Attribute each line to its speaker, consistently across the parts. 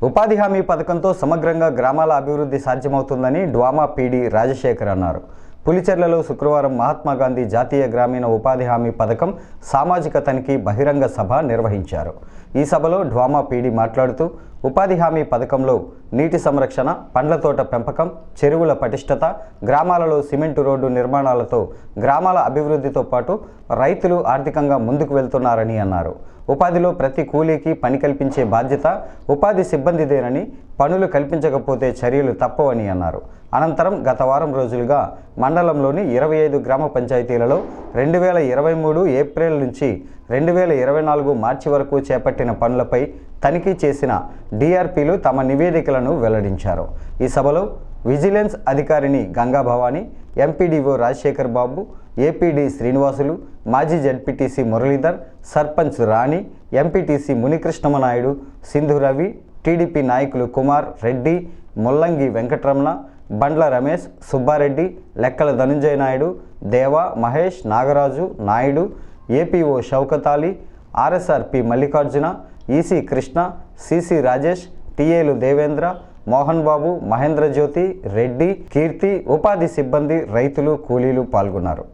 Speaker 1: ఉపాధి హామీ పథకంతో సమగ్రంగా గ్రామాల అభివృద్ధి సాధ్యమవుతుందని డ్వామా పీడీ రాజశేఖర్ అన్నారు. పులిచెర్లలో శుక్రవారం మహాత్మాగాంధీ జాతీయ గ్రామీణ ఉపాధి హామీ పథకం సామాజిక తనిఖీ బహిరంగ సభ నిర్వహించారు. ఈ సభలో డ్వామా పీడీ మాట్లాడుతూ ఉపాధి హామీ పథకంలో నీటి సంరక్షణ, పండ్ల తోట పెంపకం, చెరువుల పటిష్టత, గ్రామాలలో సిమెంటు రోడ్డు నిర్మాణాలతో గ్రామాల అభివృద్ధితో పాటు రైతులు ఆర్థికంగా ముందుకు వెళ్తున్నారని అన్నారు. ఉపాధిలో ప్రతి కూలీకి పని కల్పించే బాధ్యత ఉపాధి సిబ్బందిదేనని, పనులు కల్పించకపోతే చర్యలు తప్పవని అన్నారు. అనంతరం గత వారం రోజులుగా మండలంలోని 25 గ్రామ పంచాయతీలలో 2023 ఏప్రిల్ నుంచి 2024 మార్చి వరకు చేపట్టిన పనులపై తనిఖీ చేసిన డిఆర్పీలు తమ నివేదికలను వెల్లడించారు. ఈ సభలో విజిలెన్స్ అధికారిని గంగా భవానీ, ఎంపీడీఓ రాజశేఖర్ బాబు, ఏపీడీ శ్రీనివాసులు, మాజీ జడ్పీటీసీ మురళీధర్, సర్పంచ్ రాణి, ఎంపీటీసీ మునికృష్ణమనాయుడు, సింధు రవి, టీడీపీ నాయకులు కుమార్ రెడ్డి, ముల్లంగి వెంకటరమణ, బండ్ల రమేష్, సుబ్బారెడ్డి, లెక్కల Dhananjaya Naidu, Deva, Mahesh, Nagaraju, Naidu, APO Shaukat Ali, RSRP Mallikarjuna, EC Krishna, CC Rajesh, టీఏలు దేవేంద్ర, మోహన్ బాబు, మహేంద్ర జ్యోతి, రెడ్డి, కీర్తి, ఉపాధి సిబ్బంది, రైతులు, కూలీలు పాల్గొన్నారు.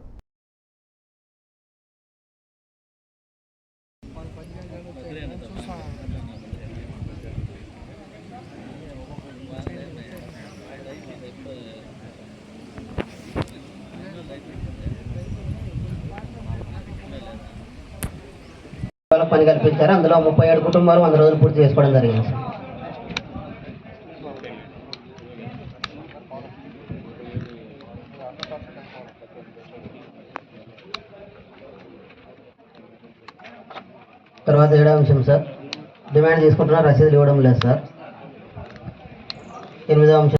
Speaker 2: పని కల్పించారు. అందులో 37 కుటుంబాలు 100 రోజులు పూర్తి చేసుకోవడం జరిగింది. తర్వాత 7వ అంశం సార్, డిమాండ్ తీసుకుంటున్న రసీదులు ఇవ్వడం లేదు సార్. 8వ అంశం